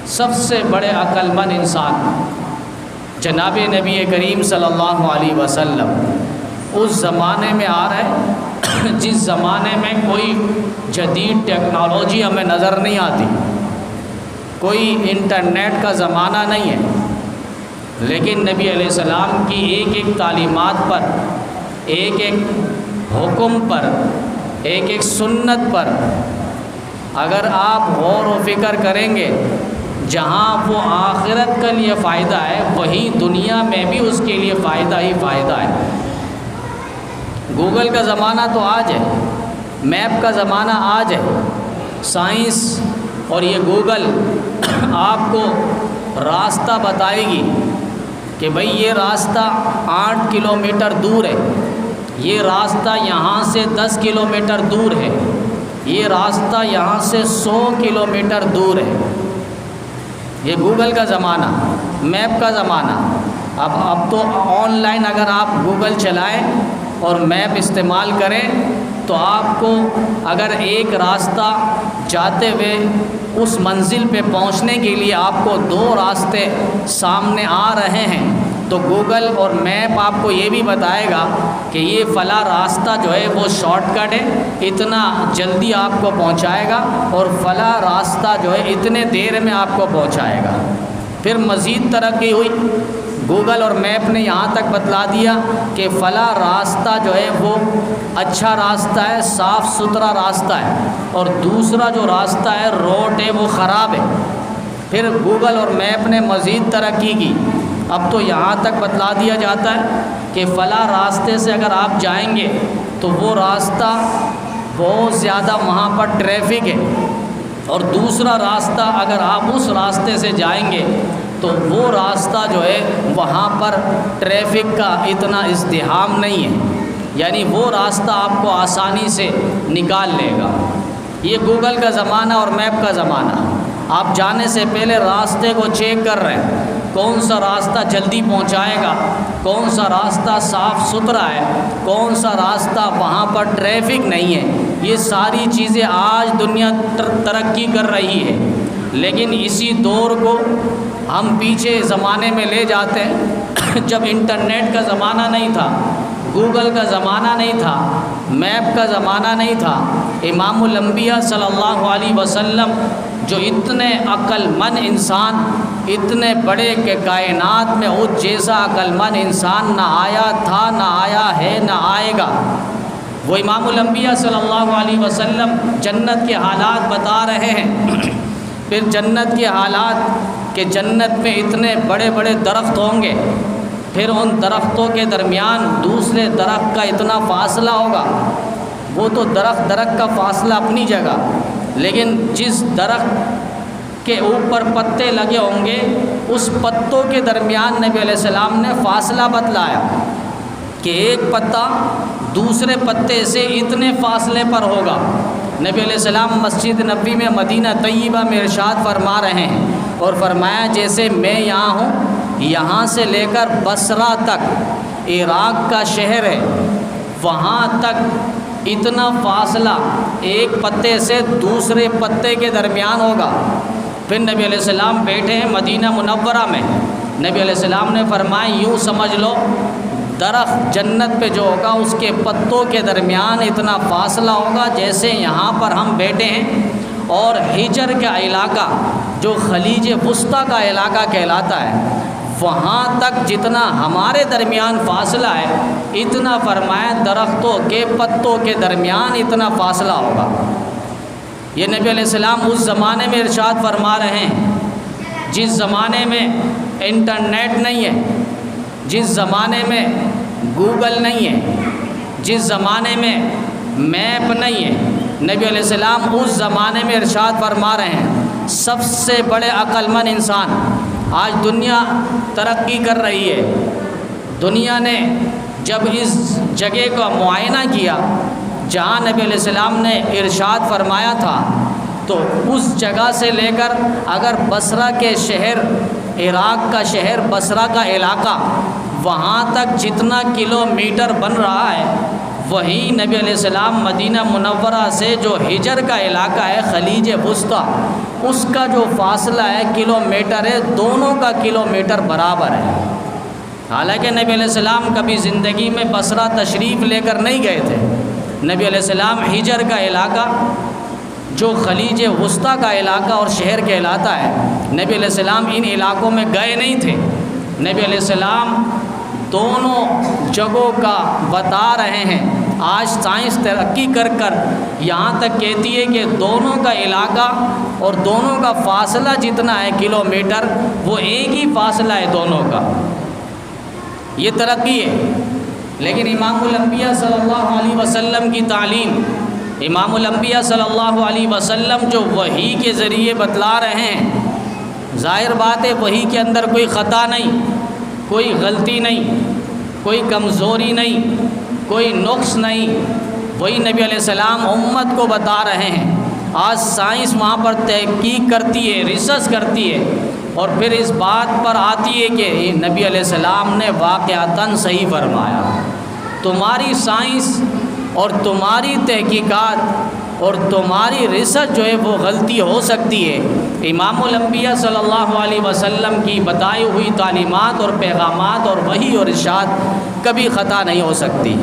سب سے بڑے عقل مند انسان جناب نبی کریم صلی اللہ علیہ وسلم اس زمانے میں آ رہے جس زمانے میں کوئی جدید ٹیکنالوجی ہمیں نظر نہیں آتی، کوئی انٹرنیٹ کا زمانہ نہیں ہے، لیکن نبی علیہ السلام کی ایک ایک تعلیمات پر، ایک ایک حکم پر، ایک ایک سنت پر اگر آپ غور و فکر کریں گے، جہاں وہ آخرت کے لیے فائدہ ہے وہیں دنیا میں بھی اس کے لیے فائدہ ہی فائدہ ہے۔ گوگل کا زمانہ تو آج ہے، میپ کا زمانہ آج ہے، سائنس اور یہ گوگل آپ کو راستہ بتائے گی کہ بھئی یہ راستہ 8 کلومیٹر دور ہے، یہ راستہ یہاں سے 10 کلومیٹر دور ہے، یہ راستہ یہاں سے 100 کلومیٹر دور ہے۔ یہ گوگل کا زمانہ، میپ کا زمانہ۔ اب تو آن لائن اگر آپ گوگل چلائیں اور میپ استعمال کریں تو آپ کو اگر ایک راستہ جاتے ہوئے اس منزل پہ پہنچنے کے لیے آپ کو 2 راستے سامنے آ رہے ہیں تو گوگل اور میپ آپ کو یہ بھی بتائے گا کہ یہ فلاں راستہ جو ہے وہ شارٹ کٹ ہے، اتنا جلدی آپ کو پہنچائے گا، اور فلاں راستہ جو ہے اتنے دیر میں آپ کو پہنچائے گا۔ پھر مزید ترقی ہوئی، گوگل اور میپ نے یہاں تک بتلا دیا کہ فلاں راستہ جو ہے وہ اچھا راستہ ہے، صاف ستھرا راستہ ہے، اور دوسرا جو راستہ ہے روڈ ہے وہ خراب ہے۔ پھر گوگل اور میپ نے مزید ترقی کی، اب تو یہاں تک بتلا دیا جاتا ہے کہ فلاں راستے سے اگر آپ جائیں گے تو وہ راستہ بہت زیادہ وہاں پر ٹریفک ہے، اور دوسرا راستہ اگر آپ اس راستے سے جائیں گے تو وہ راستہ جو ہے وہاں پر ٹریفک کا اتنا ازدحام نہیں ہے، یعنی وہ راستہ آپ کو آسانی سے نکال لے گا۔ یہ گوگل کا زمانہ اور میپ کا زمانہ۔ آپ جانے سے پہلے راستے کو چیک کر رہے ہیں، کون سا راستہ جلدی پہنچائے گا، کون سا راستہ صاف ستھرا ہے، کون سا راستہ وہاں پر ٹریفک نہیں ہے۔ یہ ساری چیزیں آج دنیا ترقی کر رہی ہے، لیکن اسی دور کو ہم پیچھے زمانے میں لے جاتے ہیں جب انٹرنیٹ کا زمانہ نہیں تھا، گوگل کا زمانہ نہیں تھا، میپ کا زمانہ نہیں تھا۔ امام الانبیاء صلی اللہ علیہ وسلم جو اتنے عقل مند انسان، اتنے بڑے کہ کائنات میں اس جیسا عقل مند انسان نہ آیا تھا، نہ آیا ہے، نہ آئے گا، وہ امام الانبیاء صلی اللہ علیہ وسلم جنت کے حالات بتا رہے ہیں۔ پھر جنت کے حالات کہ جنت میں اتنے بڑے بڑے درخت ہوں گے، پھر ان درختوں کے درمیان دوسرے درخت کا اتنا فاصلہ ہوگا۔ وہ تو درخت کا فاصلہ اپنی جگہ، لیکن جس درخت کے اوپر پتے لگے ہوں گے اس پتوں کے درمیان نبی علیہ السلام نے فاصلہ بتلایا کہ ایک پتا دوسرے پتے سے اتنے فاصلے پر ہوگا۔ نبی علیہ السلام مسجد نبوی میں مدینہ طیبہ میں ارشاد فرما رہے ہیں، اور فرمایا جیسے میں یہاں ہوں، یہاں سے لے کر بصرہ تک عراق کا شہر ہے، وہاں تک اتنا فاصلہ ایک پتے سے دوسرے پتے کے درمیان ہوگا۔ پھر نبی علیہ السلام بیٹھے ہیں مدینہ منورہ میں، نبی علیہ السلام نے فرمایا یوں سمجھ لو درخت جنت پہ جو ہوگا اس کے پتوں کے درمیان اتنا فاصلہ ہوگا جیسے یہاں پر ہم بیٹھے ہیں، اور حجر کا علاقہ جو خلیج وسطیٰ کا علاقہ کہلاتا ہے وہاں تک جتنا ہمارے درمیان فاصلہ ہے اتنا فرمایا درختوں کے پتوں کے درمیان اتنا فاصلہ ہوگا۔ یہ نبی علیہ السلام اس زمانے میں ارشاد فرما رہے ہیں جس زمانے میں انٹرنیٹ نہیں ہے، جس زمانے میں گوگل نہیں ہے، جس زمانے میں میپ نہیں ہے، نبی علیہ السلام اس زمانے میں ارشاد فرما رہے ہیں سب سے بڑے عقل مند انسان۔ آج دنیا ترقی کر رہی ہے، دنیا نے جب اس جگہ کا معائنہ کیا جہاں نبی علیہ السلام نے ارشاد فرمایا تھا تو اس جگہ سے لے کر اگر بصرہ کے شہر، عراق کا شہر بصرہ کا علاقہ، وہاں تک جتنا کلومیٹر بن رہا ہے وہی نبی علیہ السلام مدینہ منورہ سے جو حجر کا علاقہ ہے خلیج وسطیٰ اس کا جو فاصلہ ہے کلومیٹر ہے، دونوں کا کلومیٹر برابر ہے۔ حالانکہ نبی علیہ السلام کبھی زندگی میں بصرہ تشریف لے کر نہیں گئے تھے۔ نبی علیہ السلام حجر کا علاقہ جو خلیج وسطیٰ کا علاقہ اور شہر کہلاتا ہے، نبی علیہ السلام ان علاقوں میں گئے نہیں تھے۔ نبی علیہ السلام دونوں جگہوں کا بتا رہے ہیں۔ آج سائنس ترقی کر کر یہاں تک کہتی ہے کہ دونوں کا علاقہ اور دونوں کا فاصلہ جتنا ہے کلومیٹر، وہ ایک ہی فاصلہ ہے دونوں کا۔ یہ ترقی ہے۔ لیکن امام الانبیاء صلی اللہ علیہ وسلم کی تعلیم، امام الانبیاء صلی اللہ علیہ وسلم جو وحی کے ذریعے بتلا رہے ہیں، ظاہر بات ہے وحی کے اندر کوئی خطا نہیں، کوئی غلطی نہیں، کوئی کمزوری نہیں، کوئی نقص نہیں۔ وہی نبی علیہ السلام امت کو بتا رہے ہیں۔ آج سائنس وہاں پر تحقیق کرتی ہے، ریسرچ کرتی ہے، اور پھر اس بات پر آتی ہے کہ نبی علیہ السلام نے واقعتاً صحیح فرمایا۔ تمہاری سائنس اور تمہاری تحقیقات اور تمہاری ریسرچ جو ہے وہ غلطی ہو سکتی ہے، امام الانبیاء صلی اللہ علیہ وسلم کی بتائی ہوئی تعلیمات اور پیغامات اور وحی اور ارشاد کبھی خطا نہیں ہو سکتی۔